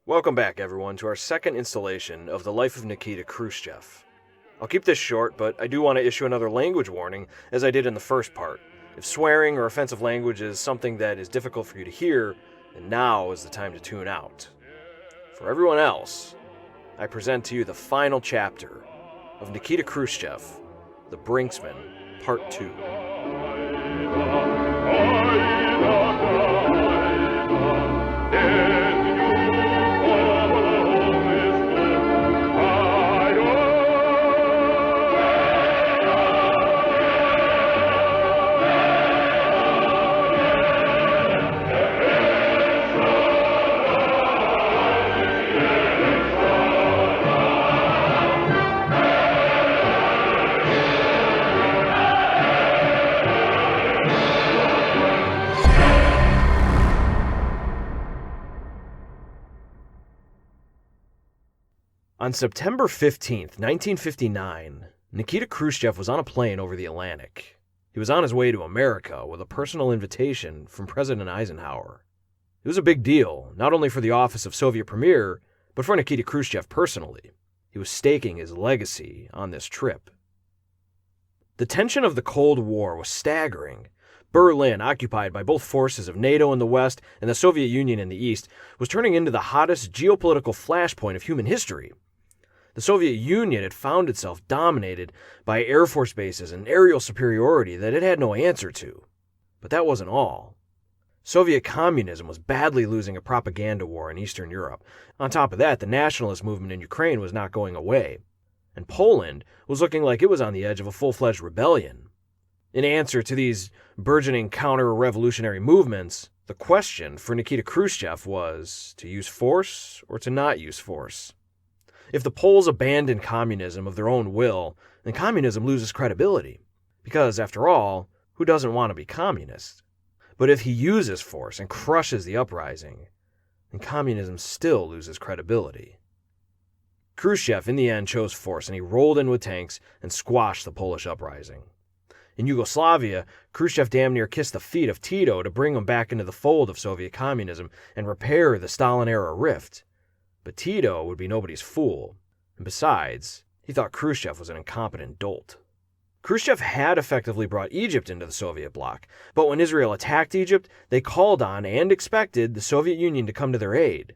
Welcome back, everyone, to our second installation of The Life of Nikita Khrushchev. I'll keep this short, but I do want to issue another language warning, as I did in the first part. If swearing or offensive language is something that is difficult for you to hear, then now is the time to tune out. For everyone else, I present to you the final chapter of Nikita Khrushchev, The Brinksman, Part 2. On September 15th, 1959, Nikita Khrushchev was on a plane over the Atlantic. He was on his way to America with a personal invitation from President Eisenhower. It was a big deal, not only for the office of Soviet Premier, but for Nikita Khrushchev personally. He was staking his legacy on this trip. The tension of the Cold War was staggering. Berlin, occupied by both forces of NATO in the West and the Soviet Union in the East, was turning into the hottest geopolitical flashpoint of human history. The Soviet Union had found itself dominated by Air Force bases and aerial superiority that it had no answer to. But that wasn't all. Soviet communism was badly losing a propaganda war in Eastern Europe. On top of that, the nationalist movement in Ukraine was not going away. And Poland was looking like it was on the edge of a full-fledged rebellion. In answer to these burgeoning counter-revolutionary movements, the question for Nikita Khrushchev was to use force or to not use force. If the Poles abandon communism of their own will, then communism loses credibility. Because, after all, who doesn't want to be communist? But if he uses force and crushes the uprising, then communism still loses credibility. Khrushchev, in the end, chose force, and he rolled in with tanks and squashed the Polish uprising. In Yugoslavia, Khrushchev damn near kissed the feet of Tito to bring him back into the fold of Soviet communism and repair the Stalin-era rift. But Tito would be nobody's fool, and besides, he thought Khrushchev was an incompetent dolt. Khrushchev had effectively brought Egypt into the Soviet bloc, but when Israel attacked Egypt, they called on and expected the Soviet Union to come to their aid.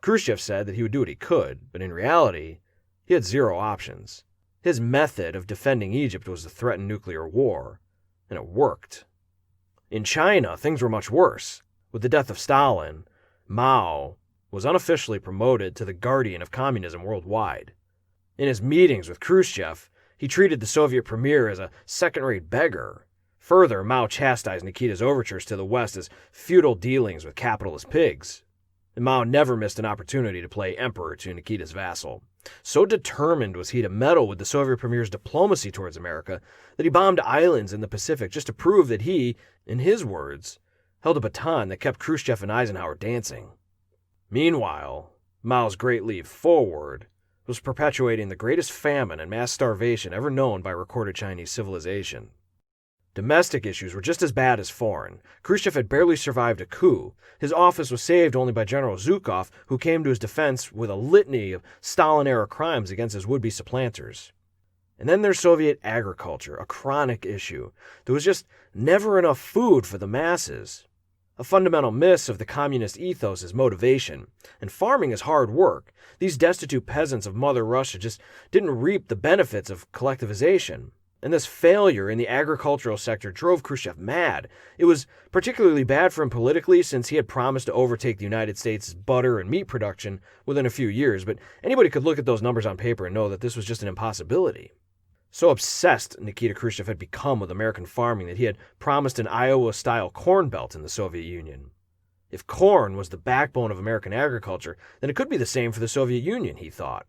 Khrushchev said that he would do what he could, but in reality, he had zero options. His method of defending Egypt was to threaten nuclear war, and it worked. In China, things were much worse. With the death of Stalin, Mao was unofficially promoted to the guardian of communism worldwide. In his meetings with Khrushchev, he treated the Soviet premier as a second-rate beggar. Further, Mao chastised Nikita's overtures to the West as feudal dealings with capitalist pigs. And Mao never missed an opportunity to play emperor to Nikita's vassal. So determined was he to meddle with the Soviet premier's diplomacy towards America that he bombed islands in the Pacific just to prove that he, in his words, held a baton that kept Khrushchev and Eisenhower dancing. Meanwhile, Mao's Great Leap Forward was perpetuating the greatest famine and mass starvation ever known by recorded Chinese civilization. Domestic issues were just as bad as foreign. Khrushchev had barely survived a coup. His office was saved only by General Zhukov, who came to his defense with a litany of Stalin-era crimes against his would-be supplanters. And then there's Soviet agriculture, a chronic issue. There was just never enough food for the masses. A fundamental miss of the communist ethos is motivation, and farming is hard work. These destitute peasants of Mother Russia just didn't reap the benefits of collectivization. And this failure in the agricultural sector drove Khrushchev mad. It was particularly bad for him politically since he had promised to overtake the United States' butter and meat production within a few years, but anybody could look at those numbers on paper and know that this was just an impossibility. So obsessed Nikita Khrushchev had become with American farming that he had promised an Iowa-style corn belt in the Soviet Union. If corn was the backbone of American agriculture, then it could be the same for the Soviet Union, he thought.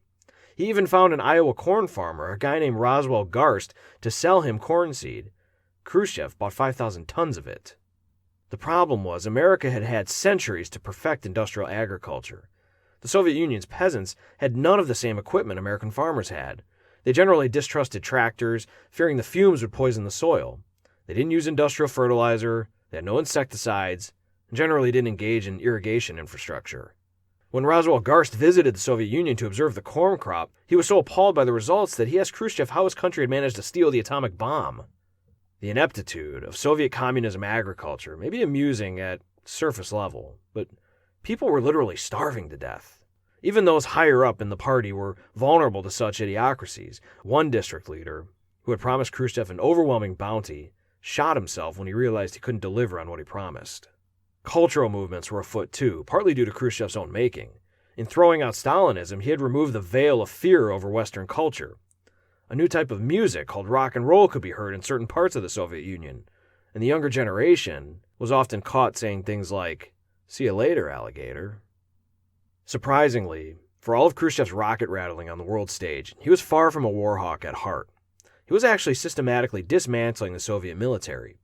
He even found an Iowa corn farmer, a guy named Roswell Garst, to sell him corn seed. Khrushchev bought 5,000 tons of it. The problem was America had had centuries to perfect industrial agriculture. The Soviet Union's peasants had none of the same equipment American farmers had. They generally distrusted tractors, fearing the fumes would poison the soil. They didn't use industrial fertilizer, they had no insecticides, and generally didn't engage in irrigation infrastructure. When Roswell Garst visited the Soviet Union to observe the corn crop, he was so appalled by the results that he asked Khrushchev how his country had managed to steal the atomic bomb. The ineptitude of Soviet communism agriculture may be amusing at surface level, but people were literally starving to death. Even those higher up in the party were vulnerable to such idiocracies. One district leader, who had promised Khrushchev an overwhelming bounty, shot himself when he realized he couldn't deliver on what he promised. Cultural movements were afoot too, partly due to Khrushchev's own making. In throwing out Stalinism, he had removed the veil of fear over Western culture. A new type of music called rock and roll could be heard in certain parts of the Soviet Union, and the younger generation was often caught saying things like, "See you later, alligator." Surprisingly, for all of Khrushchev's rocket rattling on the world stage, he was far from a war hawk at heart. He was actually systematically dismantling the Soviet military.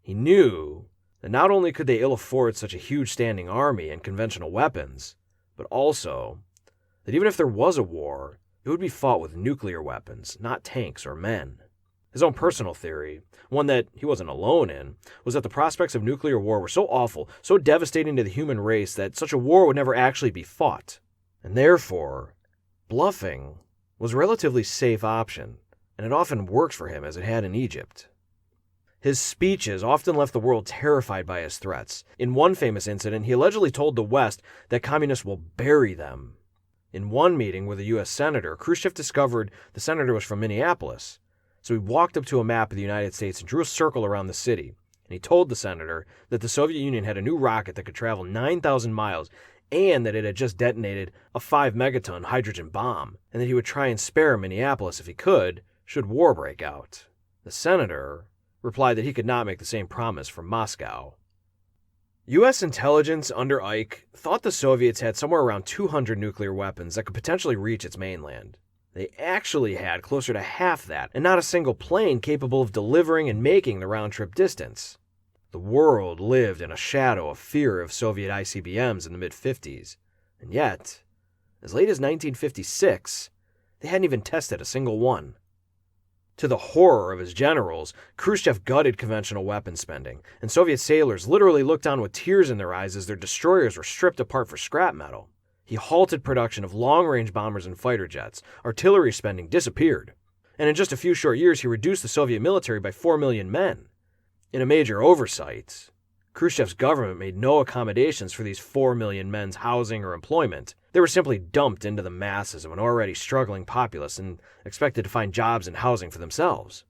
He knew that not only could they ill afford such a huge standing army and conventional weapons, but also that even if there was a war, it would be fought with nuclear weapons, not tanks or men. His own personal theory, one that he wasn't alone in, was that the prospects of nuclear war were so awful, so devastating to the human race, that such a war would never actually be fought. And therefore, bluffing was a relatively safe option, and it often worked for him as it had in Egypt. His speeches often left the world terrified by his threats. In one famous incident, he allegedly told the West that communists will bury them. In one meeting with a U.S. senator, Khrushchev discovered the senator was from Minneapolis. So he walked up to a map of the United States and drew a circle around the city. And he told the senator that the Soviet Union had a new rocket that could travel 9,000 miles and that it had just detonated a 5-megaton hydrogen bomb, and that he would try and spare Minneapolis if he could, should war break out. The senator replied that he could not make the same promise from Moscow. U.S. intelligence under Ike thought the Soviets had somewhere around 200 nuclear weapons that could potentially reach its mainland. They actually had closer to half that, and not a single plane capable of delivering and making the round-trip distance. The world lived in a shadow of fear of Soviet ICBMs in the mid-50s, and yet, as late as 1956, they hadn't even tested a single one. To the horror of his generals, Khrushchev gutted conventional weapon spending, and Soviet sailors literally looked on with tears in their eyes as their destroyers were stripped apart for scrap metal. He halted production of long-range bombers and fighter jets. Artillery spending disappeared. And in just a few short years, he reduced the Soviet military by 4 million men. In a major oversight, Khrushchev's government made no accommodations for these 4 million men's housing or employment. They were simply dumped into the masses of an already struggling populace and expected to find jobs and housing for themselves.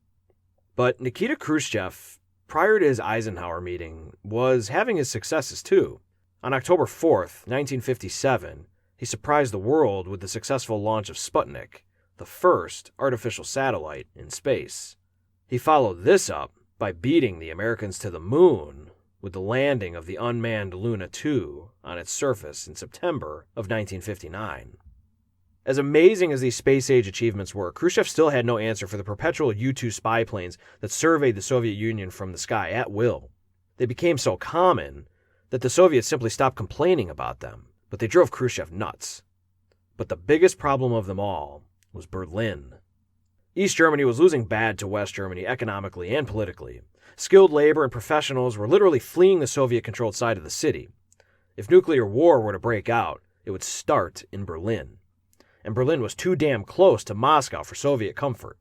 But Nikita Khrushchev, prior to his Eisenhower meeting, was having his successes too. On October 4th, 1957, he surprised the world with the successful launch of Sputnik, the first artificial satellite in space. He followed this up by beating the Americans to the moon with the landing of the unmanned Luna 2 on its surface in September of 1959. As amazing as these space-age achievements were, Khrushchev still had no answer for the perpetual U-2 spy planes that surveyed the Soviet Union from the sky at will. They became so common that the Soviets simply stopped complaining about them, but they drove Khrushchev nuts. But the biggest problem of them all was Berlin. East Germany was losing bad to West Germany economically and politically. Skilled labor and professionals were literally fleeing the Soviet-controlled side of the city. If nuclear war were to break out, it would start in Berlin. And Berlin was too damn close to Moscow for Soviet comfort.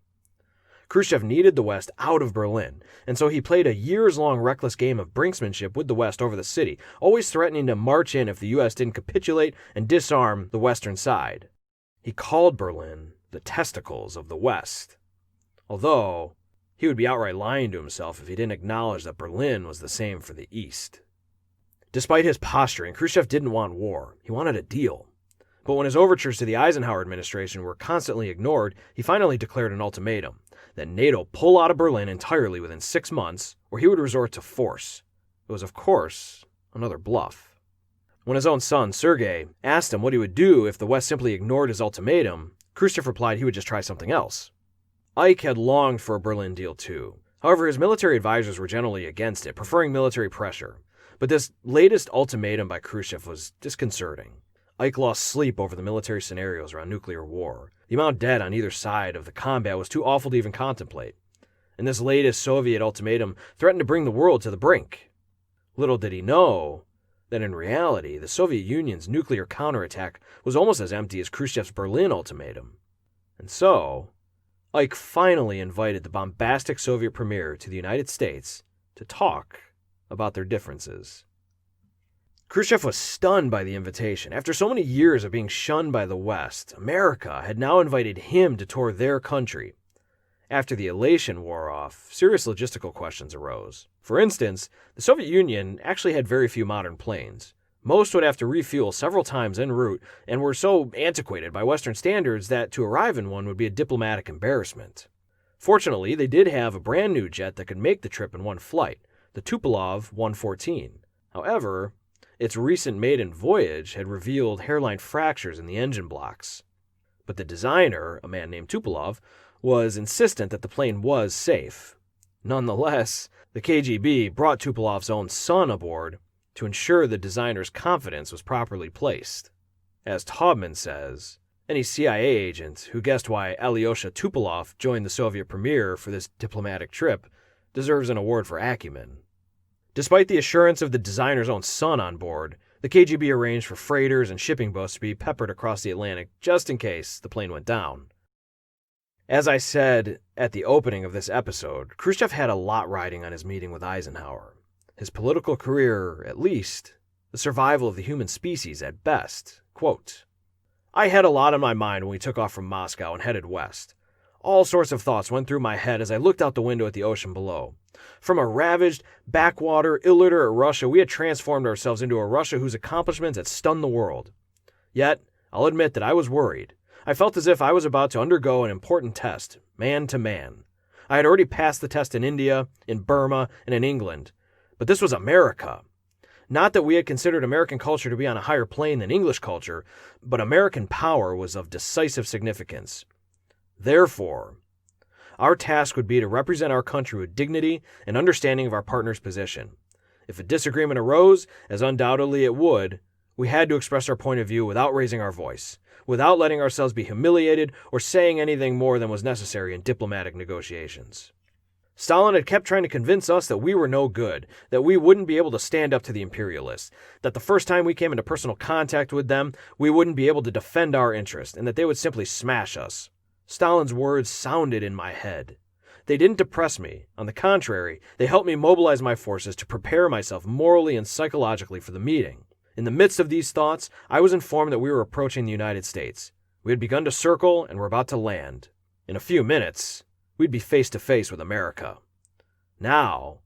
Khrushchev needed the West out of Berlin, and so he played a years-long reckless game of brinksmanship with the West over the city, always threatening to march in if the U.S. didn't capitulate and disarm the western side. He called Berlin the testicles of the West, although he would be outright lying to himself if he didn't acknowledge that Berlin was the same for the East. Despite his posturing, Khrushchev didn't want war. He wanted a deal. But when his overtures to the Eisenhower administration were constantly ignored, he finally declared an ultimatum that NATO pull out of Berlin entirely within 6 months, or he would resort to force. It was, of course, another bluff. When his own son, Sergei, asked him what he would do if the West simply ignored his ultimatum, Khrushchev replied he would just try something else. Ike had longed for a Berlin deal too. However, his military advisors were generally against it, preferring military pressure. But this latest ultimatum by Khrushchev was disconcerting. Ike lost sleep over the military scenarios around nuclear war. The amount dead on either side of the combat was too awful to even contemplate. And this latest Soviet ultimatum threatened to bring the world to the brink. Little did he know that in reality, the Soviet Union's nuclear counterattack was almost as empty as Khrushchev's Berlin ultimatum. And so, Ike finally invited the bombastic Soviet premier to the United States to talk about their differences. Khrushchev was stunned by the invitation. After so many years of being shunned by the West, America had now invited him to tour their country. After the elation wore off, serious logistical questions arose. For instance, the Soviet Union actually had very few modern planes. Most would have to refuel several times en route and were so antiquated by Western standards that to arrive in one would be a diplomatic embarrassment. Fortunately, they did have a brand new jet that could make the trip in one flight, the Tupolev 114. However, its recent maiden voyage had revealed hairline fractures in the engine blocks. But the designer, a man named Tupolev, was insistent that the plane was safe. Nonetheless, the KGB brought Tupolev's own son aboard to ensure the designer's confidence was properly placed. As Taubman says, any CIA agent who guessed why Alyosha Tupolev joined the Soviet premier for this diplomatic trip deserves an award for acumen. Despite the assurance of the designer's own son on board, the KGB arranged for freighters and shipping boats to be peppered across the Atlantic just in case the plane went down. As I said at the opening of this episode, Khrushchev had a lot riding on his meeting with Eisenhower. His political career, at least, the survival of the human species at best. Quote, "I had a lot on my mind when we took off from Moscow and headed west. All sorts of thoughts went through my head as I looked out the window at the ocean below. From a ravaged, backwater, illiterate Russia, we had transformed ourselves into a Russia whose accomplishments had stunned the world. Yet, I'll admit that I was worried. I felt as if I was about to undergo an important test, man to man. I had already passed the test in India, in Burma, and in England. But this was America. Not that we had considered American culture to be on a higher plane than English culture, but American power was of decisive significance. Therefore, our task would be to represent our country with dignity and understanding of our partner's position. If a disagreement arose, as undoubtedly it would, we had to express our point of view without raising our voice, without letting ourselves be humiliated or saying anything more than was necessary in diplomatic negotiations. Stalin had kept trying to convince us that we were no good, that we wouldn't be able to stand up to the imperialists, that the first time we came into personal contact with them, we wouldn't be able to defend our interest, and that they would simply smash us. Stalin's words sounded in my head. They didn't depress me. On the contrary, they helped me mobilize my forces to prepare myself morally and psychologically for the meeting. In the midst of these thoughts, I was informed that we were approaching the United States. We had begun to circle and were about to land. In a few minutes, we'd be face to face with America. Now,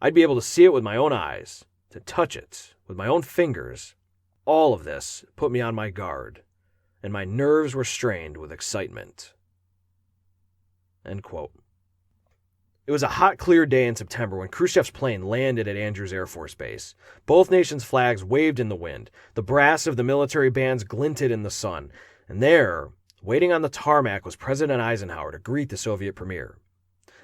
I'd be able to see it with my own eyes, to touch it with my own fingers. All of this put me on my guard, and my nerves were strained with excitement." End quote. It was a hot, clear day in September when Khrushchev's plane landed at Andrews Air Force Base. Both nations' flags waved in the wind. The brass of the military bands glinted in the sun. And there, waiting on the tarmac, was President Eisenhower to greet the Soviet premier.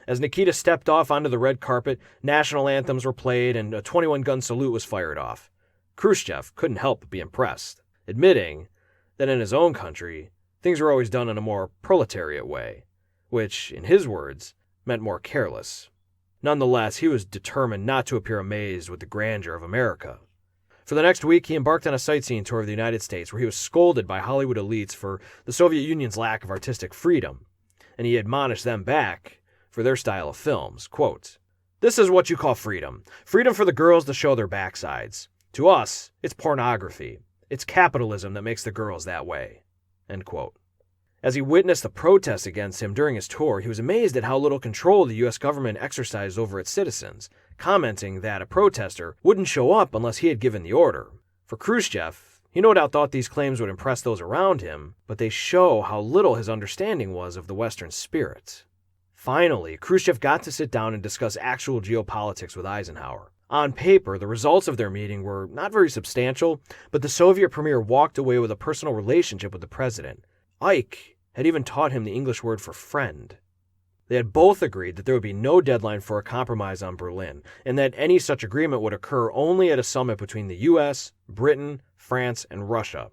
As Nikita stepped off onto the red carpet, national anthems were played and a 21-gun salute was fired off. Khrushchev couldn't help but be impressed, admitting that in his own country, things were always done in a more proletariat way, which, in his words, meant more careless. Nonetheless, he was determined not to appear amazed with the grandeur of America. For the next week, he embarked on a sightseeing tour of the United States, where he was scolded by Hollywood elites for the Soviet Union's lack of artistic freedom, and he admonished them back for their style of films. Quote, "This is what you call freedom. Freedom for the girls to show their backsides. To us, it's pornography. It's capitalism that makes the girls that way." End quote. As he witnessed the protests against him during his tour, he was amazed at how little control the U.S. government exercised over its citizens, commenting that a protester wouldn't show up unless he had given the order. For Khrushchev, he no doubt thought these claims would impress those around him, but they show how little his understanding was of the Western spirit. Finally, Khrushchev got to sit down and discuss actual geopolitics with Eisenhower. On paper, the results of their meeting were not very substantial, but the Soviet premier walked away with a personal relationship with the president. Ike had even taught him the English word for friend. They had both agreed that there would be no deadline for a compromise on Berlin, and that any such agreement would occur only at a summit between the U.S., Britain, France, and Russia.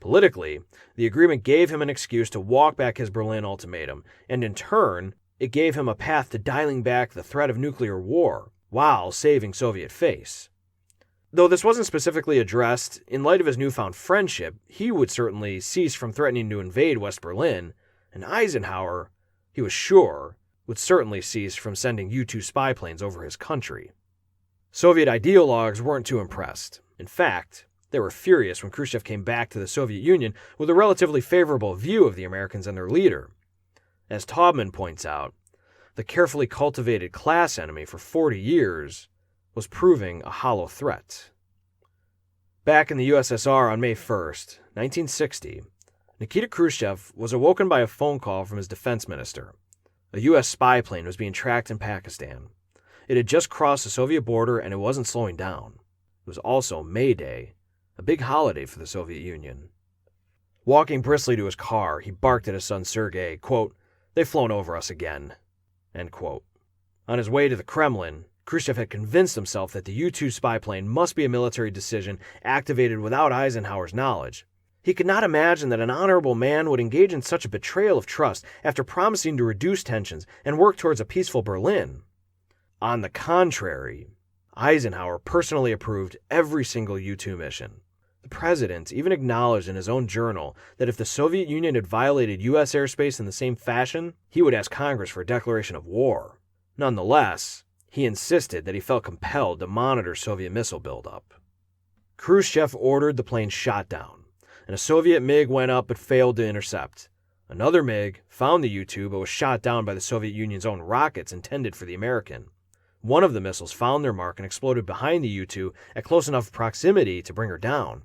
Politically, the agreement gave him an excuse to walk back his Berlin ultimatum, and in turn, it gave him a path to dialing back the threat of nuclear war while saving Soviet face. Though this wasn't specifically addressed, in light of his newfound friendship, he would certainly cease from threatening to invade West Berlin, and Eisenhower, he was sure, would certainly cease from sending U-2 spy planes over his country. Soviet ideologues weren't too impressed. In fact, they were furious when Khrushchev came back to the Soviet Union with a relatively favorable view of the Americans and their leader. As Taubman points out, the carefully cultivated class enemy for 40 years was proving a hollow threat. Back in the USSR on May 1st, 1960, Nikita Khrushchev was awoken by a phone call from his defense minister. A U.S. spy plane was being tracked in Pakistan. It had just crossed the Soviet border and it wasn't slowing down. It was also May Day, a big holiday for the Soviet Union. Walking briskly to his car, he barked at his son Sergei, quote, "They've flown over us again," end quote. On his way to the Kremlin, Khrushchev had convinced himself that the U-2 spy plane must be a military decision activated without Eisenhower's knowledge. He could not imagine that an honorable man would engage in such a betrayal of trust after promising to reduce tensions and work towards a peaceful Berlin. On the contrary, Eisenhower personally approved every single U-2 mission. The president even acknowledged in his own journal that if the Soviet Union had violated U.S. airspace in the same fashion, he would ask Congress for a declaration of war. Nonetheless, he insisted that he felt compelled to monitor Soviet missile buildup. Khrushchev ordered the plane shot down, and a Soviet MiG went up but failed to intercept. Another MiG found the U-2 but was shot down by the Soviet Union's own rockets intended for the American. One of the missiles found their mark and exploded behind the U-2 at close enough proximity to bring her down.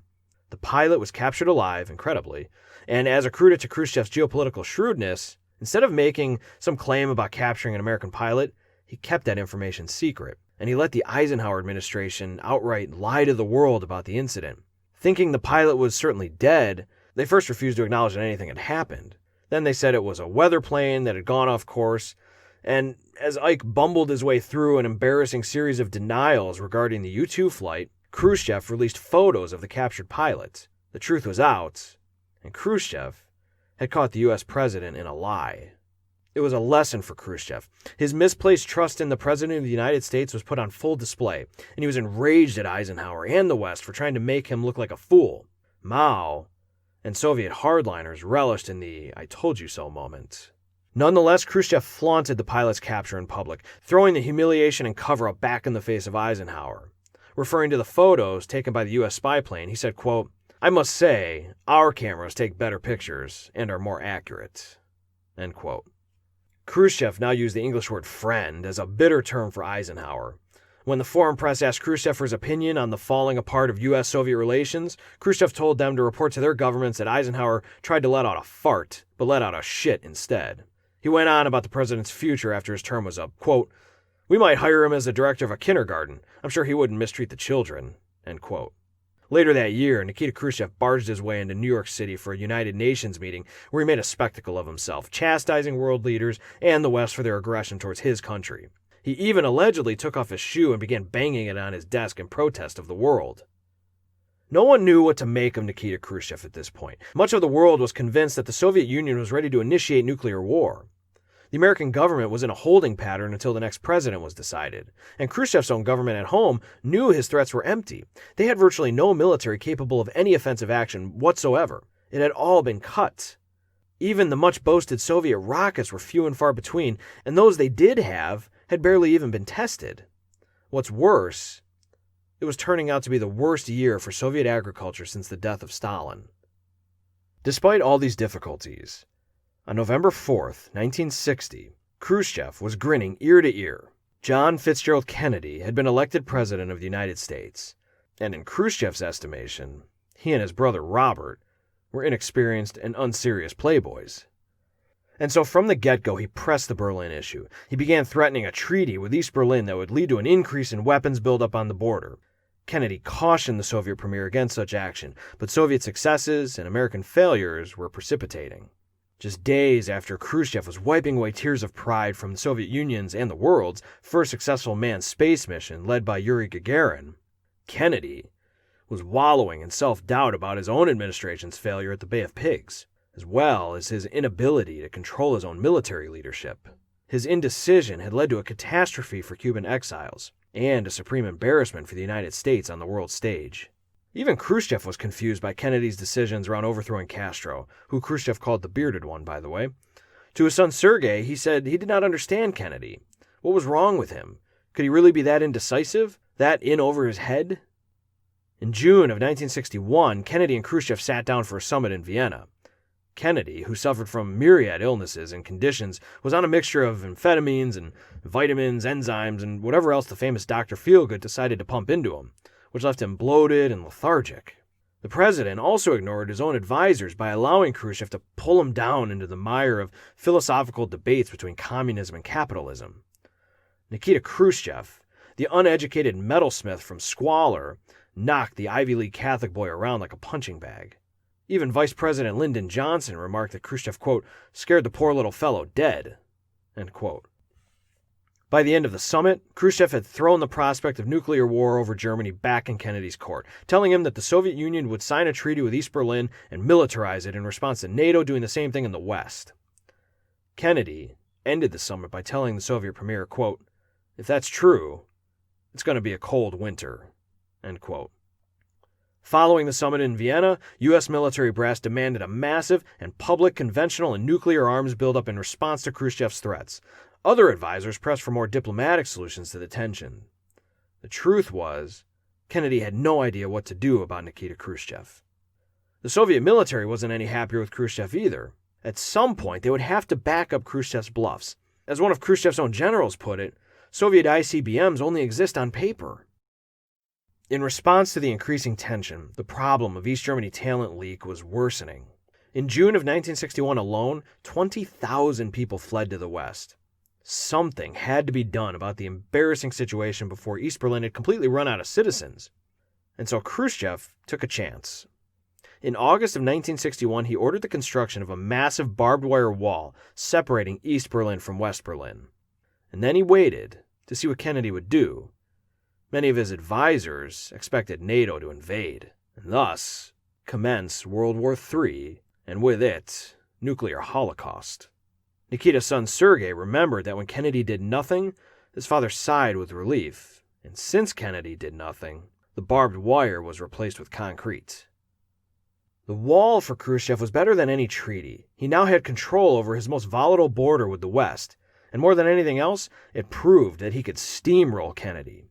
The pilot was captured alive, incredibly, and as a credit to Khrushchev's geopolitical shrewdness, instead of making some claim about capturing an American pilot, he kept that information secret, and he let the Eisenhower administration outright lie to the world about the incident. Thinking the pilot was certainly dead, they first refused to acknowledge that anything had happened. Then they said it was a weather plane that had gone off course, and as Ike bumbled his way through an embarrassing series of denials regarding the U-2 flight, Khrushchev released photos of the captured pilot. The truth was out, and Khrushchev had caught the U.S. president in a lie. It was a lesson for Khrushchev. His misplaced trust in the President of the United States was put on full display, and he was enraged at Eisenhower and the West for trying to make him look like a fool. Mao and Soviet hardliners relished in the "I told you so" moment. Nonetheless, Khrushchev flaunted the pilot's capture in public, throwing the humiliation and cover-up back in the face of Eisenhower. Referring to the photos taken by the U.S. spy plane, he said, quote, "I must say, our cameras take better pictures and are more accurate," end quote. Khrushchev now used the English word friend as a bitter term for Eisenhower. When the foreign press asked Khrushchev for his opinion on the falling apart of U.S.-Soviet relations, Khrushchev told them to report to their governments that Eisenhower tried to let out a fart, but let out a shit instead. He went on about the president's future after his term was up, quote, "We might hire him as the director of a kindergarten. I'm sure he wouldn't mistreat the children," end quote. Later that year, Nikita Khrushchev barged his way into New York City for a United Nations meeting where he made a spectacle of himself, chastising world leaders and the West for their aggression towards his country. He even allegedly took off his shoe and began banging it on his desk in protest of the world. No one knew what to make of Nikita Khrushchev at this point. Much of the world was convinced that the Soviet Union was ready to initiate nuclear war. The American government was in a holding pattern until the next president was decided, and Khrushchev's own government at home knew his threats were empty. They had virtually no military capable of any offensive action whatsoever. It had all been cut. Even the much-boasted Soviet rockets were few and far between, and those they did have had barely even been tested. What's worse, it was turning out to be the worst year for Soviet agriculture since the death of Stalin. Despite all these difficulties, on November 4th, 1960, Khrushchev was grinning ear to ear. John Fitzgerald Kennedy had been elected president of the United States, and in Khrushchev's estimation, he and his brother Robert were inexperienced and unserious playboys. And so from the get-go, he pressed the Berlin issue. He began threatening a treaty with East Berlin that would lead to an increase in weapons buildup on the border. Kennedy cautioned the Soviet premier against such action, but Soviet successes and American failures were precipitating. Just days after Khrushchev was wiping away tears of pride from the Soviet Union's and the world's first successful manned space mission led by Yuri Gagarin, Kennedy was wallowing in self-doubt about his own administration's failure at the Bay of Pigs, as well as his inability to control his own military leadership. His indecision had led to a catastrophe for Cuban exiles. and a supreme embarrassment for the United States on the world stage. Even Khrushchev was confused by Kennedy's decisions around overthrowing Castro, who Khrushchev called the bearded one, by the way. To his son Sergei, he said he did not understand Kennedy. What was wrong with him? Could he really be that indecisive? That in over his head? In June of 1961, Kennedy and Khrushchev sat down for a summit in Vienna. Kennedy, who suffered from myriad illnesses and conditions, was on a mixture of amphetamines and vitamins, enzymes, and whatever else the famous Dr. Feelgood decided to pump into him, which left him bloated and lethargic. The president also ignored his own advisors by allowing Khrushchev to pull him down into the mire of philosophical debates between communism and capitalism. Nikita Khrushchev, the uneducated metalsmith from squalor, knocked the Ivy League Catholic boy around like a punching bag. Even Vice President Lyndon Johnson remarked that Khrushchev, quote, scared the poor little fellow dead, end quote. By the end of the summit, Khrushchev had thrown the prospect of nuclear war over Germany back in Kennedy's court, telling him that the Soviet Union would sign a treaty with East Berlin and militarize it in response to NATO doing the same thing in the West. Kennedy ended the summit by telling the Soviet premier, quote, if that's true, it's going to be a cold winter, end quote. Following the summit in Vienna, U.S. military brass demanded a massive and public conventional and nuclear arms buildup in response to Khrushchev's threats. Other advisors pressed for more diplomatic solutions to the tension. The truth was, Kennedy had no idea what to do about Nikita Khrushchev. The Soviet military wasn't any happier with Khrushchev either. At some point, they would have to back up Khrushchev's bluffs. As one of Khrushchev's own generals put it, Soviet ICBMs only exist on paper. In response to the increasing tension, the problem of East Germany talent leak was worsening. In June of 1961 alone, 20,000 people fled to the West. Something had to be done about the embarrassing situation before East Berlin had completely run out of citizens. And so Khrushchev took a chance. In August of 1961, he ordered the construction of a massive barbed wire wall separating East Berlin from West Berlin. And then he waited to see what Kennedy would do. Many of his advisors expected NATO to invade, and thus commence World War III, and with it, nuclear holocaust. Nikita's son Sergei remembered that when Kennedy did nothing, his father sighed with relief, and since Kennedy did nothing, the barbed wire was replaced with concrete. The wall for Khrushchev was better than any treaty. He now had control over his most volatile border with the West, and more than anything else, it proved that he could steamroll Kennedy.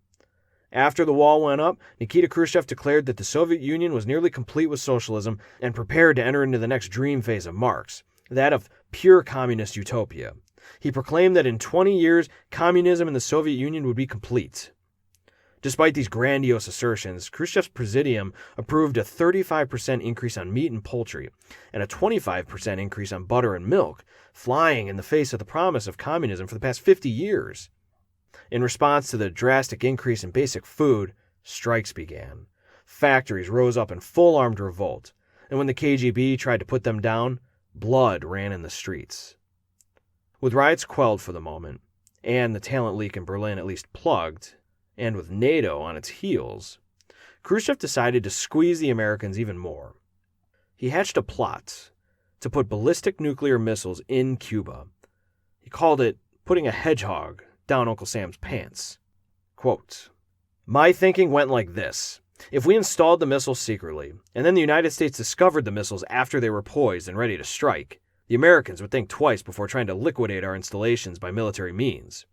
After the wall went up, Nikita Khrushchev declared that the Soviet Union was nearly complete with socialism and prepared to enter into the next dream phase of Marx, that of pure communist utopia. He proclaimed that in 20 years, communism in the Soviet Union would be complete. Despite these grandiose assertions, Khrushchev's presidium approved a 35% increase on meat and poultry and a 25% increase on butter and milk, flying in the face of the promise of communism for the past 50 years. In response to the drastic increase in basic food, strikes began. Factories rose up in full-armed revolt, and when the KGB tried to put them down, blood ran in the streets. With riots quelled for the moment, and the talent leak in Berlin at least plugged, and with NATO on its heels, Khrushchev decided to squeeze the Americans even more. He hatched a plot to put ballistic nuclear missiles in Cuba. He called it putting a hedgehog down Uncle Sam's pants. Quote, my thinking went like this. If we installed the missiles secretly, and then the United States discovered the missiles after they were poised and ready to strike, the Americans would think twice before trying to liquidate our installations by military means.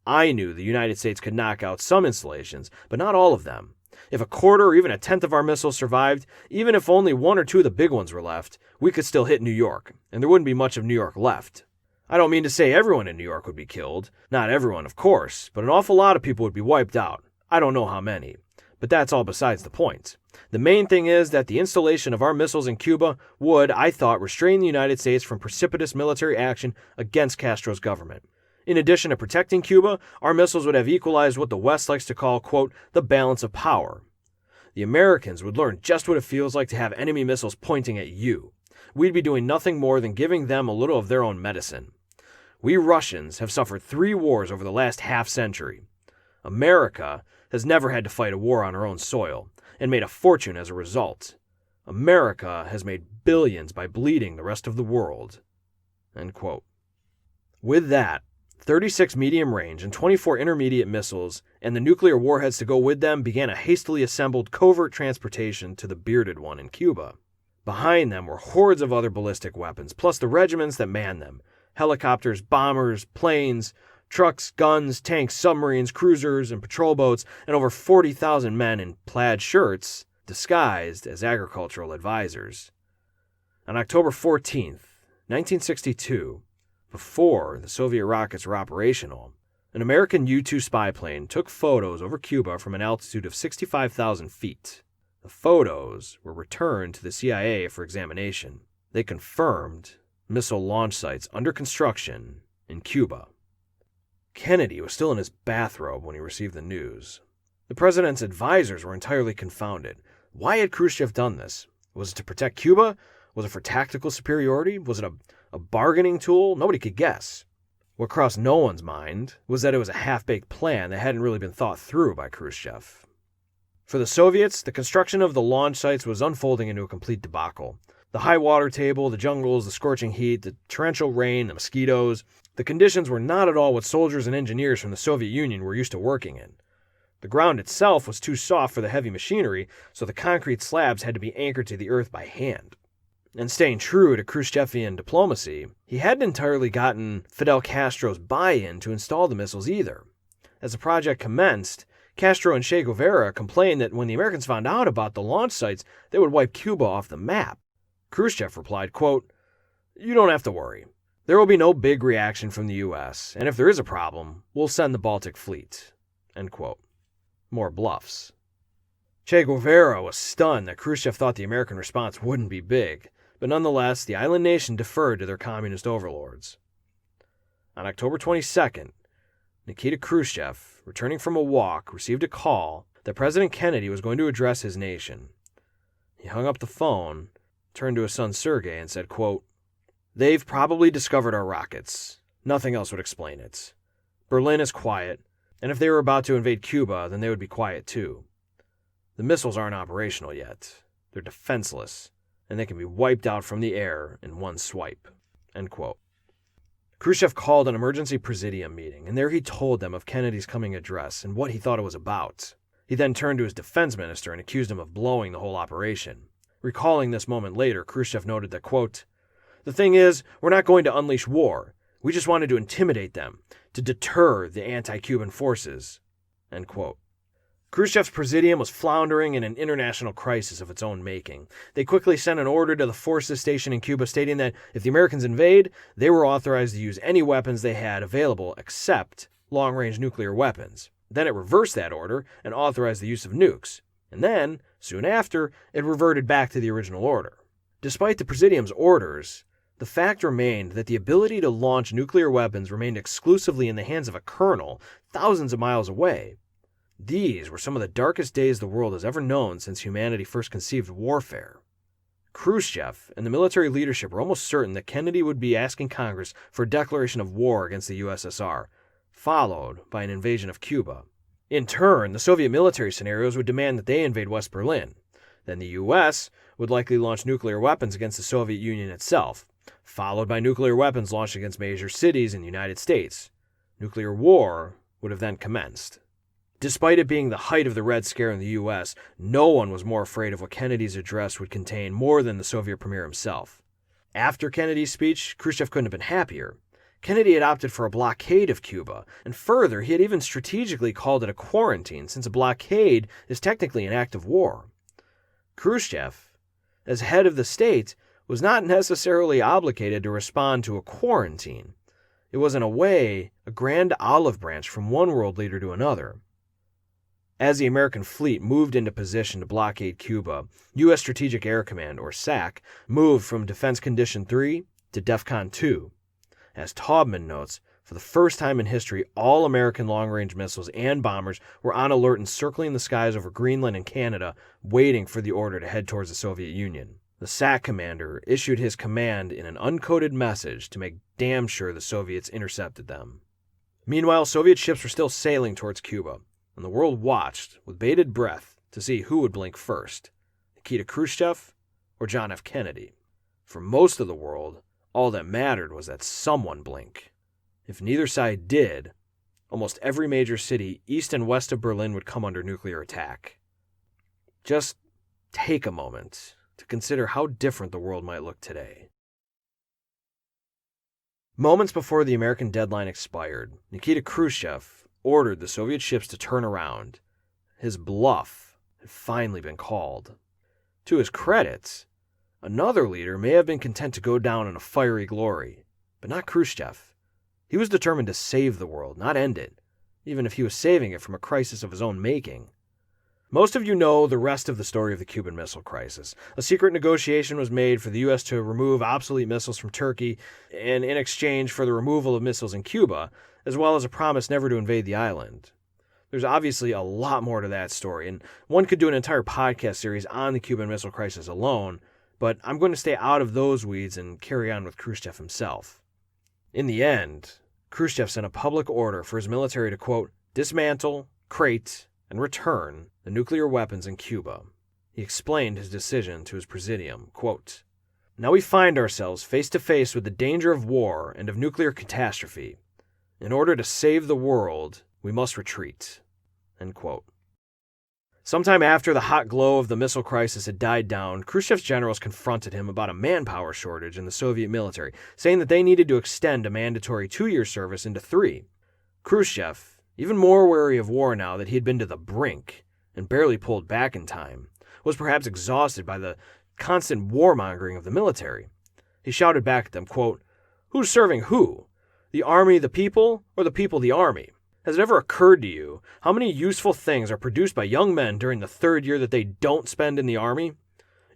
I knew the United States could knock out some installations, but not all of them. If a quarter or even a tenth of our missiles survived, even if only one or two of the big ones were left, we could still hit New York, and there wouldn't be much of New York left. I don't mean to say everyone in New York would be killed. Not everyone, of course, but an awful lot of people would be wiped out. I don't know how many. But that's all besides the point. The main thing is that the installation of our missiles in Cuba would, I thought, restrain the United States from precipitous military action against Castro's government. In addition to protecting Cuba, our missiles would have equalized what the West likes to call, quote, the balance of power. The Americans would learn just what it feels like to have enemy missiles pointing at you. We'd be doing nothing more than giving them a little of their own medicine. We Russians have suffered 3 wars over the last half-century. America has never had to fight a war on her own soil, and made a fortune as a result. America has made billions by bleeding the rest of the world. End quote. With that, 36 medium-range and 24 intermediate missiles and the nuclear warheads to go with them began a hastily assembled covert transportation to the Bearded One in Cuba. Behind them were hordes of other ballistic weapons, plus the regiments that manned them: helicopters, bombers, planes, trucks, guns, tanks, submarines, cruisers, and patrol boats, and over 40,000 men in plaid shirts disguised as agricultural advisors. On October 14th, 1962, before the Soviet rockets were operational, an American U-2 spy plane took photos over Cuba from an altitude of 65,000 feet. The photos were returned to the CIA for examination. They confirmed missile launch sites under construction in Cuba. Kennedy was still in his bathrobe when he received the news. The president's advisors were entirely confounded. Why had Khrushchev done this? Was it to protect Cuba? Was it for tactical superiority? Was it a bargaining tool? Nobody could guess. What crossed no one's mind was that it was a half-baked plan that hadn't really been thought through by Khrushchev. For the Soviets, the construction of the launch sites was unfolding into a complete debacle. The high water table, the jungles, the scorching heat, the torrential rain, the mosquitoes, the conditions were not at all what soldiers and engineers from the Soviet Union were used to working in. The ground itself was too soft for the heavy machinery, so the concrete slabs had to be anchored to the earth by hand. And staying true to Khrushchevian diplomacy, he hadn't entirely gotten Fidel Castro's buy-in to install the missiles either. As the project commenced, Castro and Che Guevara complained that when the Americans found out about the launch sites, they would wipe Cuba off the map. Khrushchev replied, quote, "You don't have to worry. There will be no big reaction from the U.S., and if there is a problem, we'll send the Baltic Fleet." End quote. More bluffs. Che Guevara was stunned that Khrushchev thought the American response wouldn't be big, but nonetheless, the island nation deferred to their communist overlords. On October 22nd, Nikita Khrushchev, returning from a walk, received a call that President Kennedy was going to address his nation. He hung up the phone, turned to his son Sergei, and said, quote, "They've probably discovered our rockets. Nothing else would explain it. Berlin is quiet, and if they were about to invade Cuba, then they would be quiet too. The missiles aren't operational yet. They're defenseless, and they can be wiped out from the air in one swipe." End quote. Khrushchev called an emergency presidium meeting, and there he told them of Kennedy's coming address and what he thought it was about. He then turned to his defense minister and accused him of blowing the whole operation. Recalling this moment later, Khrushchev noted that, quote, "The thing is, we're not going to unleash war. We just wanted to intimidate them, to deter the anti-Cuban forces." End quote. Khrushchev's presidium was floundering in an international crisis of its own making. They quickly sent an order to the forces stationed in Cuba stating that if the Americans invade, they were authorized to use any weapons they had available except long-range nuclear weapons. Then it reversed that order and authorized the use of nukes. And then, soon after, it reverted back to the original order. Despite the presidium's orders, the fact remained that the ability to launch nuclear weapons remained exclusively in the hands of a colonel thousands of miles away. These were some of the darkest days the world has ever known since humanity first conceived warfare. Khrushchev and the military leadership were almost certain that Kennedy would be asking Congress for a declaration of war against the USSR, followed by an invasion of Cuba. In turn, the Soviet military scenarios would demand that they invade West Berlin. Then the U.S. would likely launch nuclear weapons against the Soviet Union itself, followed by nuclear weapons launched against major cities in the United States. Nuclear war would have then commenced. Despite it being the height of the Red Scare in the U.S., no one was more afraid of what Kennedy's address would contain more than the Soviet premier himself. After Kennedy's speech, Khrushchev couldn't have been happier. Kennedy had opted for a blockade of Cuba, and further, he had even strategically called it a quarantine, since a blockade is technically an act of war. Khrushchev, as head of the state, was not necessarily obligated to respond to a quarantine. It was, in a way, a grand olive branch from one world leader to another. As the American fleet moved into position to blockade Cuba, U.S. Strategic Air Command, or SAC, moved from Defense Condition 3 to DEFCON 2. As Taubman notes, for the first time in history, all American long-range missiles and bombers were on alert and circling the skies over Greenland and Canada, waiting for the order to head towards the Soviet Union. The SAC commander issued his command in an uncoded message to make damn sure the Soviets intercepted them. Meanwhile, Soviet ships were still sailing towards Cuba, and the world watched with bated breath to see who would blink first, Nikita Khrushchev or John F. Kennedy. For most of the world, all that mattered was that someone blink. If neither side did, almost every major city east and west of Berlin would come under nuclear attack. Just take a moment to consider how different the world might look today. Moments before the American deadline expired, Nikita Khrushchev ordered the Soviet ships to turn around. His bluff had finally been called. To his credit, another leader may have been content to go down in a fiery glory, but not Khrushchev. He was determined to save the world, not end it, even if he was saving it from a crisis of his own making. Most of you know the rest of the story of the Cuban Missile Crisis. A secret negotiation was made for the U.S. to remove obsolete missiles from Turkey, and in exchange for the removal of missiles in Cuba, as well as a promise never to invade the island. There's obviously a lot more to that story, and one could do an entire podcast series on the Cuban Missile Crisis alone, but I'm going to stay out of those weeds and carry on with Khrushchev himself. In the end, Khrushchev sent a public order for his military to, quote, dismantle, crate, and return the nuclear weapons in Cuba. He explained his decision to his presidium, quote, now we find ourselves face to face with the danger of war and of nuclear catastrophe. In order to save the world, we must retreat, end quote. Sometime after the hot glow of the missile crisis had died down, Khrushchev's generals confronted him about a manpower shortage in the Soviet military, saying that they needed to extend a mandatory 2-year service into 3. Khrushchev, even more wary of war now that he had been to the brink and barely pulled back in time, was perhaps exhausted by the constant warmongering of the military. He shouted back at them, quote, who's serving who? The army the people, or the people the army? Has it ever occurred to you how many useful things are produced by young men during the 3rd year that they don't spend in the army?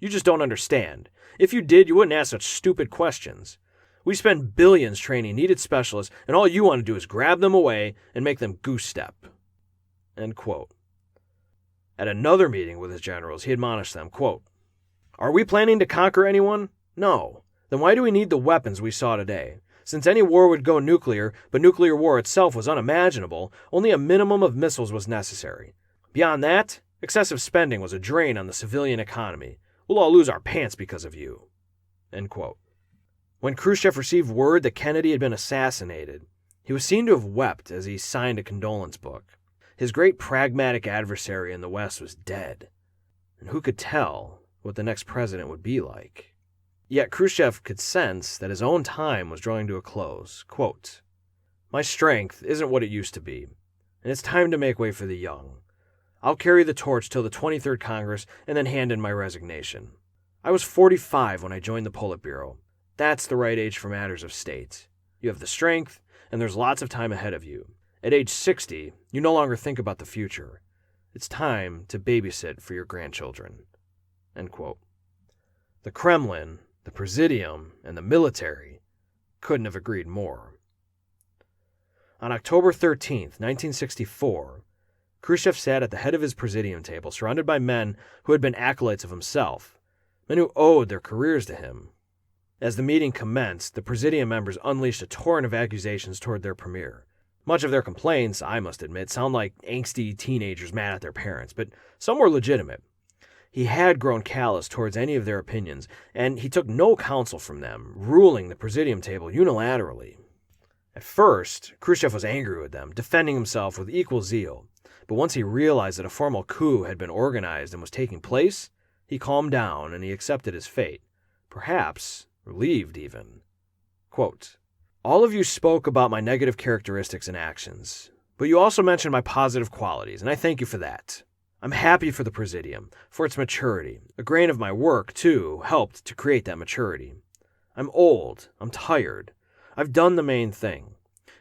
You just don't understand. If you did, you wouldn't ask such stupid questions. We spend billions training needed specialists, and all you want to do is grab them away and make them goose step. End quote. At another meeting with his generals, he admonished them, quote, are we planning to conquer anyone? No. Then why do we need the weapons we saw today? Since any war would go nuclear, but nuclear war itself was unimaginable, only a minimum of missiles was necessary. Beyond that, excessive spending was a drain on the civilian economy. We'll all lose our pants because of you. End quote. When Khrushchev received word that Kennedy had been assassinated, he was seen to have wept as he signed a condolence book. His great pragmatic adversary in the West was dead, and who could tell what the next president would be like? Yet Khrushchev could sense that his own time was drawing to a close. Quote, my strength isn't what it used to be, and it's time to make way for the young. I'll carry the torch till the 23rd Congress and then hand in my resignation. I was 45 when I joined the Politburo. That's the right age for matters of state. You have the strength, and there's lots of time ahead of you. At age 60, you no longer think about the future. It's time to babysit for your grandchildren. End quote. The Kremlin, the Presidium, and the military couldn't have agreed more. On October 13th, 1964, Khrushchev sat at the head of his Presidium table, surrounded by men who had been acolytes of himself, men who owed their careers to him. As the meeting commenced, the Presidium members unleashed a torrent of accusations toward their premier. Much of their complaints, I must admit, sound like angsty teenagers mad at their parents, but some were legitimate. He had grown callous towards any of their opinions, and he took no counsel from them, ruling the Presidium table unilaterally. At first, Khrushchev was angry with them, defending himself with equal zeal, but once he realized that a formal coup had been organized and was taking place, he calmed down and he accepted his fate, perhaps relieved even. Quote, all of you spoke about my negative characteristics and actions, but you also mentioned my positive qualities, and I thank you for that. I'm happy for the Presidium, for its maturity. A grain of my work, too, helped to create that maturity. I'm old. I'm tired. I've done the main thing.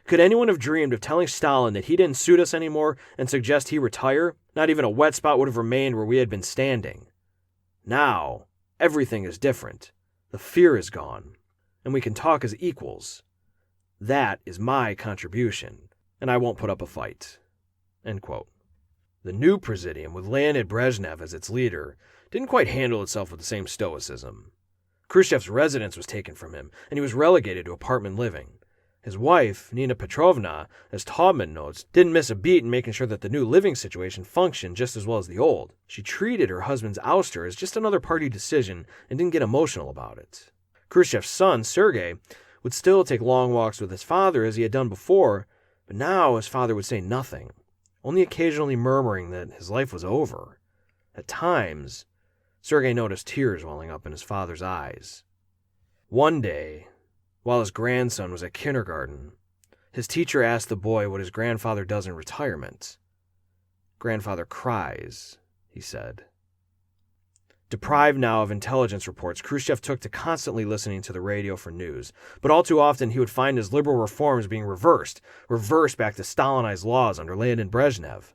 Could anyone have dreamed of telling Stalin that he didn't suit us anymore and suggest he retire? Not even a wet spot would have remained where we had been standing. Now, everything is different. The fear is gone, and we can talk as equals. That is my contribution, and I won't put up a fight. End quote. The new Presidium, with Leonid Brezhnev as its leader, didn't quite handle itself with the same stoicism. Khrushchev's residence was taken from him, and he was relegated to apartment living. His wife, Nina Petrovna, as Taubman notes, didn't miss a beat in making sure that the new living situation functioned just as well as the old. She treated her husband's ouster as just another party decision and didn't get emotional about it. Khrushchev's son, Sergei, would still take long walks with his father as he had done before, but now his father would say nothing, only occasionally murmuring that his life was over. At times, Sergei noticed tears welling up in his father's eyes. One day, while his grandson was at kindergarten, his teacher asked the boy what his grandfather does in retirement. "Grandfather cries," he said. Deprived now of intelligence reports, Khrushchev took to constantly listening to the radio for news, but all too often he would find his liberal reforms being reversed back to Stalinized laws under Lenin and Brezhnev.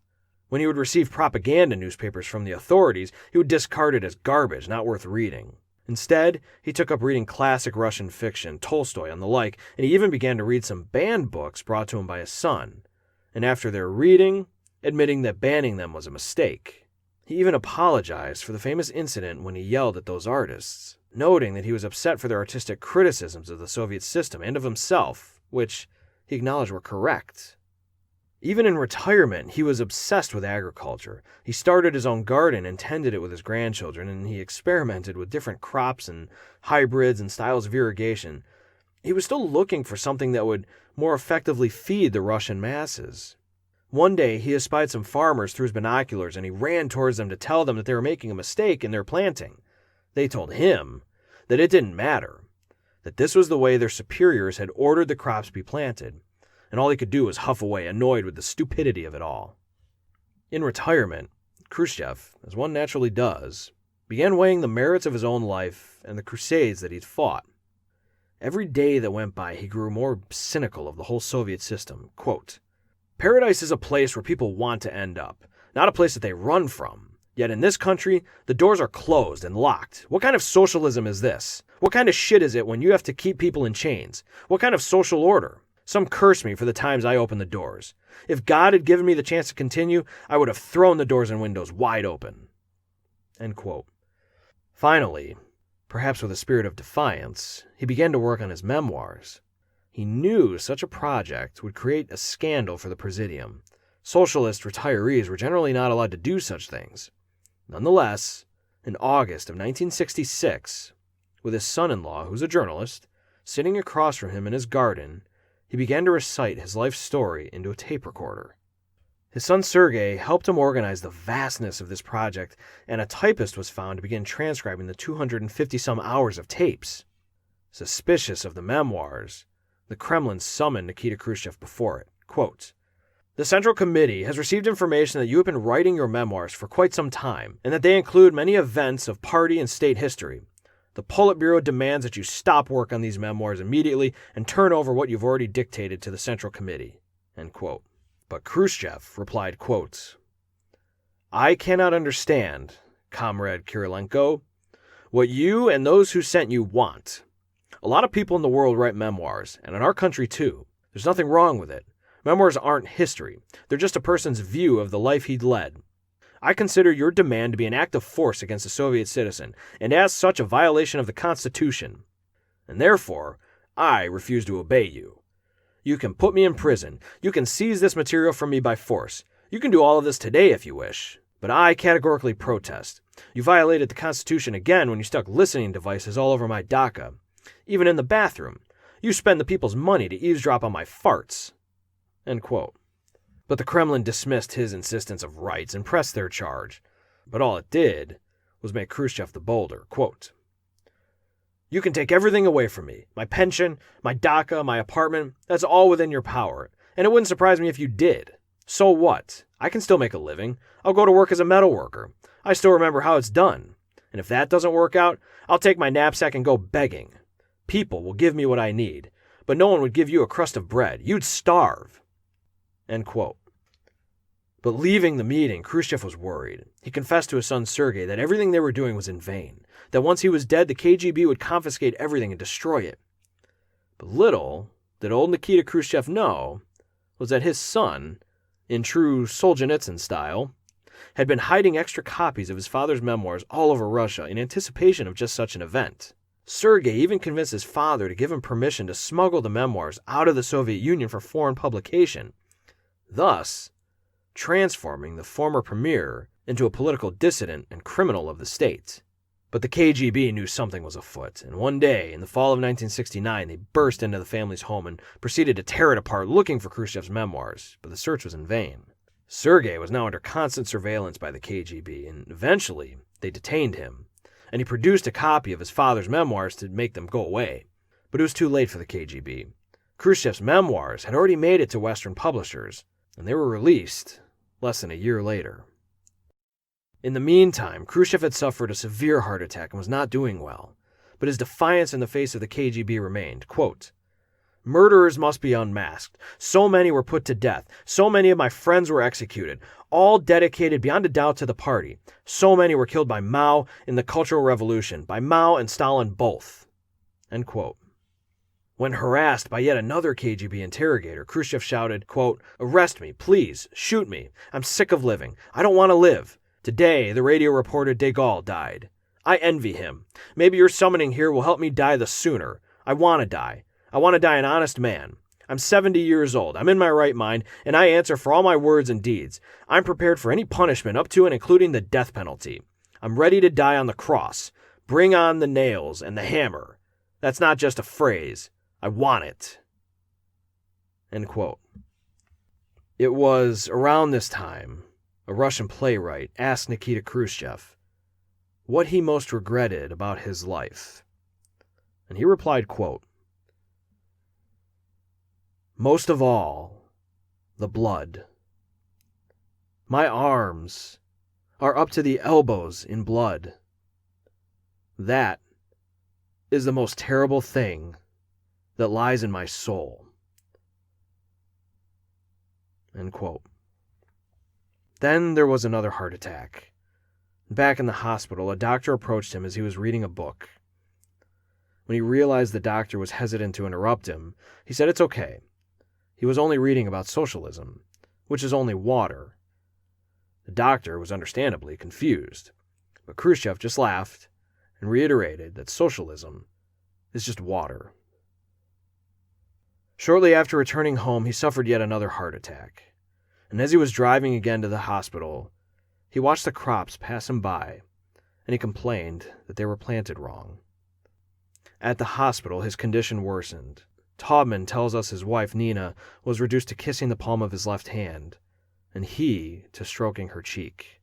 When he would receive propaganda newspapers from the authorities, he would discard it as garbage, not worth reading. Instead, he took up reading classic Russian fiction, Tolstoy and the like, and he even began to read some banned books brought to him by his son, and after their reading, admitting that banning them was a mistake. He even apologized for the famous incident when he yelled at those artists, noting that he was upset for their artistic criticisms of the Soviet system and of himself, which he acknowledged were correct. Even in retirement, he was obsessed with agriculture. He started his own garden and tended it with his grandchildren, and he experimented with different crops and hybrids and styles of irrigation. He was still looking for something that would more effectively feed the Russian masses. One day, he espied some farmers through his binoculars, and he ran towards them to tell them that they were making a mistake in their planting. They told him that it didn't matter, that this was the way their superiors had ordered the crops be planted, and all he could do was huff away, annoyed with the stupidity of it all. In retirement, Khrushchev, as one naturally does, began weighing the merits of his own life and the crusades that he'd fought. Every day that went by, he grew more cynical of the whole Soviet system. Quote, "Paradise is a place where people want to end up, not a place that they run from. Yet in this country, the doors are closed and locked. What kind of socialism is this? What kind of shit is it when you have to keep people in chains? What kind of social order? Some curse me for the times I opened the doors. If God had given me the chance to continue, I would have thrown the doors and windows wide open." End quote. Finally, perhaps with a spirit of defiance, he began to work on his memoirs. He knew such a project would create a scandal for the Presidium. Socialist retirees were generally not allowed to do such things. Nonetheless, in August of 1966, with his son-in-law, who's a journalist, sitting across from him in his garden, he began to recite his life story into a tape recorder. His son Sergei helped him organize the vastness of this project, and a typist was found to begin transcribing the 250-some hours of tapes. Suspicious of the memoirs, the Kremlin summoned Nikita Khrushchev before it. Quote, "The Central Committee has received information that you have been writing your memoirs for quite some time, and that they include many events of party and state history. The Politburo demands that you stop work on these memoirs immediately and turn over what you've already dictated to the Central Committee." End quote. But Khrushchev replied, quote, "I cannot understand, Comrade Kirilenko, what you and those who sent you want. A lot of people in the world write memoirs, and in our country too. There's nothing wrong with it. Memoirs aren't history. They're just a person's view of the life he'd led. I consider your demand to be an act of force against a Soviet citizen, and as such a violation of the Constitution. And therefore, I refuse to obey you. You can put me in prison. You can seize this material from me by force. You can do all of this today if you wish. But I categorically protest. You violated the Constitution again when you stuck listening devices all over my dacha. Even in the bathroom. You spend the people's money to eavesdrop on my farts." End quote. But the Kremlin dismissed his insistence of rights and pressed their charge. But all it did was make Khrushchev the bolder. Quote, "You can take everything away from me. My pension, my dacha, my apartment, that's all within your power. And it wouldn't surprise me if you did. So what? I can still make a living. I'll go to work as a metal worker. I still remember how it's done. And if that doesn't work out, I'll take my knapsack and go begging. People will give me what I need, but no one would give you a crust of bread. You'd starve." End quote. But leaving the meeting, Khrushchev was worried. He confessed to his son Sergei that everything they were doing was in vain, that once he was dead, the KGB would confiscate everything and destroy it. But little did old Nikita Khrushchev know was that his son, in true Solzhenitsyn style, had been hiding extra copies of his father's memoirs all over Russia in anticipation of just such an event. Sergei even convinced his father to give him permission to smuggle the memoirs out of the Soviet Union for foreign publication, thus transforming the former premier into a political dissident and criminal of the state. But the KGB knew something was afoot, and one day, in the fall of 1969, they burst into the family's home and proceeded to tear it apart looking for Khrushchev's memoirs, but the search was in vain. Sergei was now under constant surveillance by the KGB, and eventually they detained him, and he produced a copy of his father's memoirs to make them go away. But it was too late for the KGB. Khrushchev's memoirs had already made it to Western publishers, and they were released less than a year later. In the meantime, Khrushchev had suffered a severe heart attack and was not doing well, but his defiance in the face of the KGB remained. Quote, "Murderers must be unmasked. So many were put to death. So many of my friends were executed, all dedicated beyond a doubt to the party. So many were killed by Mao in the Cultural Revolution, by Mao and Stalin both." End quote. When harassed by yet another KGB interrogator, Khrushchev shouted, quote, "Arrest me, please, shoot me. I'm sick of living. I don't want to live. Today, the radio reporter de Gaulle died. I envy him. Maybe your summoning here will help me die the sooner. I want to die. I want to die an honest man. I'm 70 years old. I'm in my right mind, and I answer for all my words and deeds. I'm prepared for any punishment up to and including the death penalty. I'm ready to die on the cross. Bring on the nails and the hammer. That's not just a phrase. I want it." End quote. It was around this time a Russian playwright asked Nikita Khrushchev what he most regretted about his life. And he replied, quote, "Most of all, the blood. My arms are up to the elbows in blood. That is the most terrible thing that lies in my soul." End quote. Then there was another heart attack. Back in the hospital, a doctor approached him as he was reading a book. When he realized the doctor was hesitant to interrupt him, he said it's okay. He was only reading about socialism, which is only water. The doctor was understandably confused, but Khrushchev just laughed and reiterated that socialism is just water. Shortly after returning home, he suffered yet another heart attack. And as he was driving again to the hospital, he watched the crops pass him by, and he complained that they were planted wrong. At the hospital, his condition worsened. Taubman tells us his wife, Nina, was reduced to kissing the palm of his left hand, and he to stroking her cheek.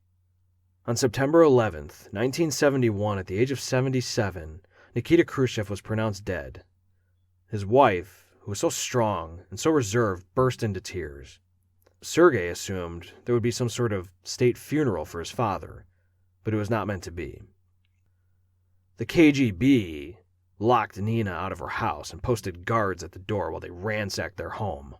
On September 11th, 1971, at the age of 77, Nikita Khrushchev was pronounced dead. His wife, who was so strong and so reserved, burst into tears. Sergei assumed there would be some sort of state funeral for his father, but it was not meant to be. The KGB locked Nina out of her house and posted guards at the door while they ransacked their home.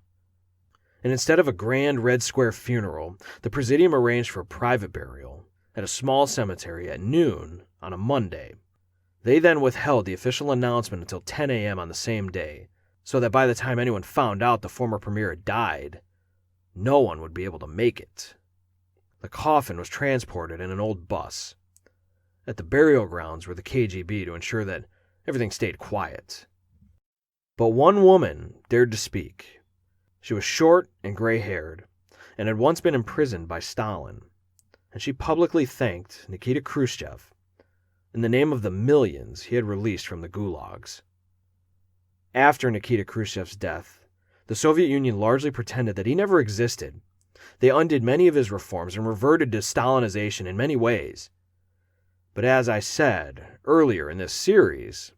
And instead of a grand Red Square funeral, the Presidium arranged for a private burial at a small cemetery at noon on a Monday. They then withheld the official announcement until 10 a.m. on the same day, so that by the time anyone found out the former premier had died, no one would be able to make it. The coffin was transported in an old bus. At the burial grounds were the KGB to ensure that everything stayed quiet. But one woman dared to speak. She was short and gray-haired, and had once been imprisoned by Stalin, and she publicly thanked Nikita Khrushchev in the name of the millions he had released from the gulags. After Nikita Khrushchev's death, the Soviet Union largely pretended that he never existed. They undid many of his reforms and reverted to Stalinization in many ways. But as I said earlier in this series,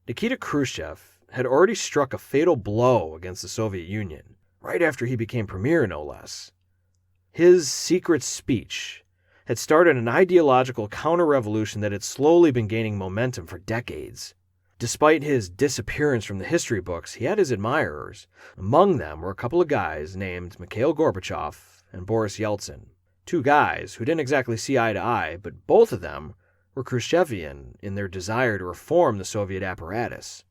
Nikita Khrushchev had already struck a fatal blow against the Soviet Union, right after he became premier, no less. His secret speech had started an ideological counter-revolution that had slowly been gaining momentum for decades. Despite his disappearance from the history books, he had his admirers. Among them were a couple of guys named Mikhail Gorbachev and Boris Yeltsin. Two guys who didn't exactly see eye to eye, but both of them were Khrushchevian in their desire to reform the Soviet apparatus.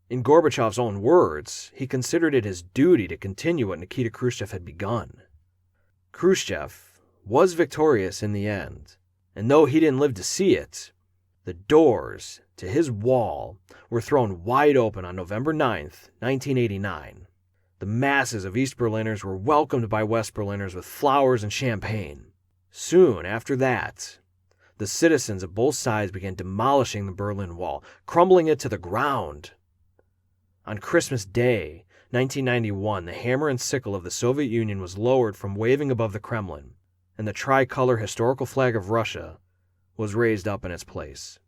In Gorbachev's own words, he considered it his duty to continue what Nikita Khrushchev had begun. Khrushchev was victorious in the end, and though he didn't live to see it, the doors to his wall were thrown wide open on November 9th, 1989. The masses of East Berliners were welcomed by West Berliners with flowers and champagne. Soon after that, the citizens of both sides began demolishing the Berlin Wall, crumbling it to the ground. On Christmas Day, 1991, the hammer and sickle of the Soviet Union was lowered from waving above the Kremlin, and the tricolor historical flag of Russia was raised up in its place.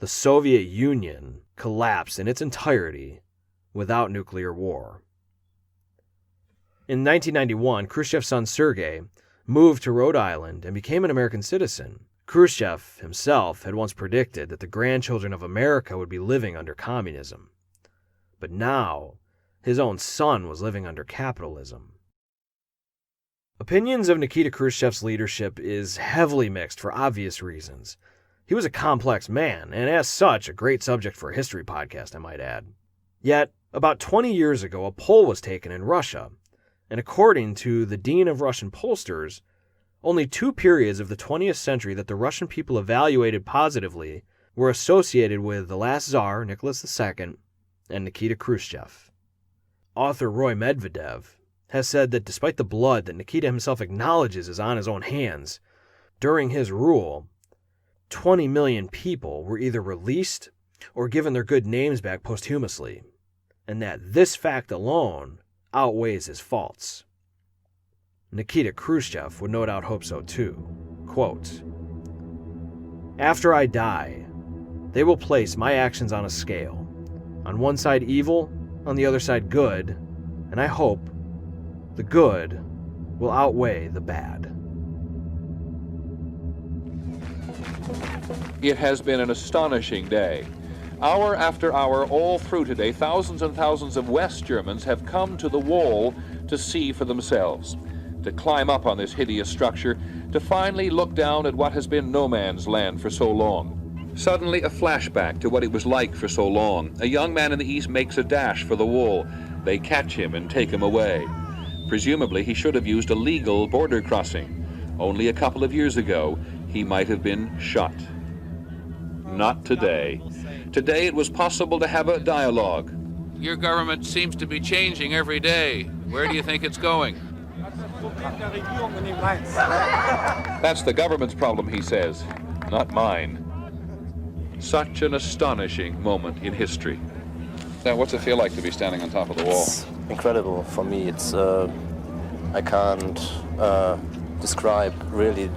The Soviet Union collapsed in its entirety without nuclear war. In 1991, Khrushchev's son Sergei moved to Rhode Island and became an American citizen. Khrushchev himself had once predicted that the grandchildren of America would be living under communism. But now, his own son was living under capitalism. Opinions of Nikita Khrushchev's leadership is heavily mixed for obvious reasons. He was a complex man, and as such, a great subject for a history podcast, I might add. Yet, about 20 years ago, a poll was taken in Russia, and according to the Dean of Russian pollsters, only 2 periods of the 20th century that the Russian people evaluated positively were associated with the last Tsar, Nicholas II, and Nikita Khrushchev. Author Roy Medvedev has said that despite the blood that Nikita himself acknowledges is on his own hands, during his rule, 20 million people were either released or given their good names back posthumously, and that this fact alone outweighs his faults. Nikita Khrushchev would no doubt hope so too. Quote, "After I die, they will place my actions on a scale. On one side evil, on the other side good, and I hope the good will outweigh the bad." It has been an astonishing day. Hour after hour, all through today, thousands and thousands of West Germans have come to the wall to see for themselves, to climb up on this hideous structure, to finally look down at what has been no man's land for so long. Suddenly, a flashback to what it was like for so long. A young man in the east makes a dash for the wall. They catch him and take him away. Presumably, he should have used a legal border crossing. Only a couple of years ago, he might have been shot. Not today. Today it was possible to have a dialogue. Your government seems to be changing every day. Where do you think it's going? That's the government's problem, he says, not mine. Such an astonishing moment in history. Now, what's it feel like to be standing on top of the wall? It's incredible for me. It's I can't describe really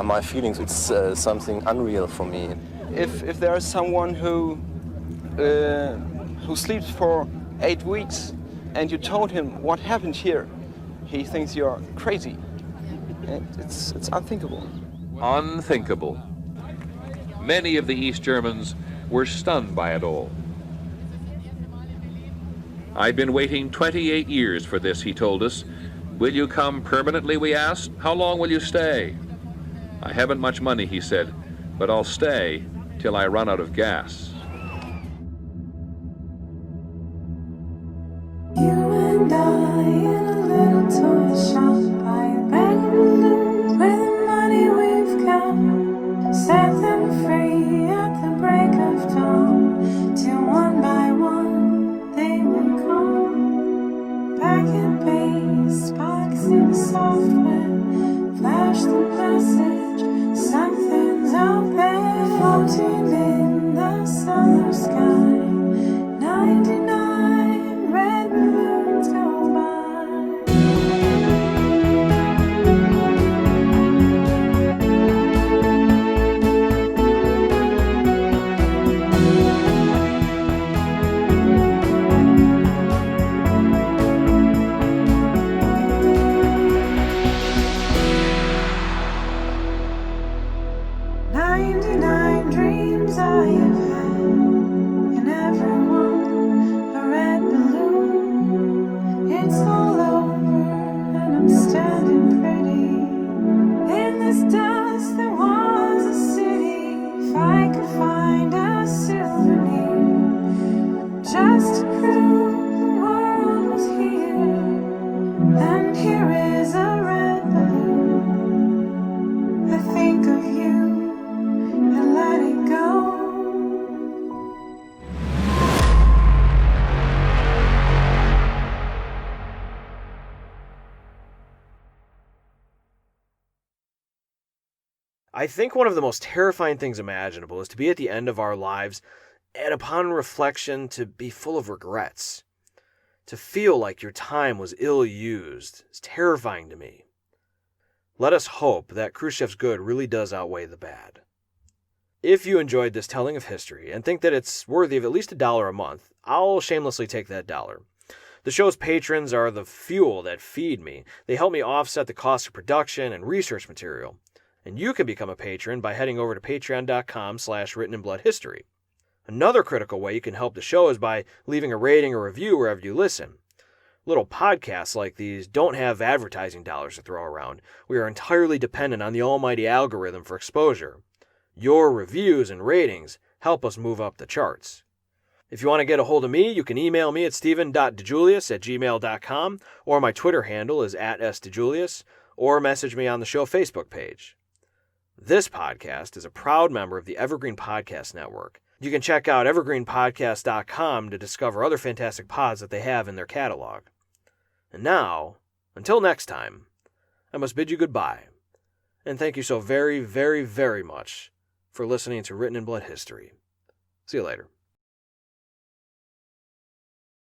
my feelings. It's something unreal for me. If there is someone who sleeps for 8 weeks and you told him what happened here, he thinks you're crazy. It's unthinkable. Unthinkable. Many of the East Germans were stunned by it all. "I've been waiting 28 years for this," he told us. "Will you come permanently?" we asked. "How long will you stay?" "I haven't much money," he said, "but I'll stay till I run out of gas." You and I in a little toy shop, buy a bag of balloons with the money we've got, set them free at the break of dawn, till one by one they will come. Back and paste, box in software, flash the message, something's out there, floating in the summer sky. 99 red balloons go by. Dreams I have had, and everyone a red balloon. It's all over, and I'm standing pretty. In this dust there was a city. If I could find a souvenir, just to prove the world was here, then here is a red balloon. I think of you and let it go. I think one of the most terrifying things imaginable is to be at the end of our lives and upon reflection to be full of regrets. To feel like your time was ill-used is terrifying to me. Let us hope that Khrushchev's good really does outweigh the bad. If you enjoyed this telling of history and think that it's worthy of at least $1 a month, I'll shamelessly take that dollar. The show's patrons are the fuel that feed me. They help me offset the cost of production and research material. And you can become a patron by heading over to patreon.com/writteninbloodhistory. Another critical way you can help the show is by leaving a rating or review wherever you listen. Little podcasts like these don't have advertising dollars to throw around. We are entirely dependent on the almighty algorithm for exposure. Your reviews and ratings help us move up the charts. If you want to get a hold of me, you can email me at steven.dejulius@gmail.com, or my Twitter handle is @sdejulius, or message me on the show Facebook page. This podcast is a proud member of the Evergreen Podcast Network. You can check out evergreenpodcast.com to discover other fantastic pods that they have in their catalog. And now, until next time, I must bid you goodbye, and thank you so very, very, very much for listening to Written in Blood History. See you later.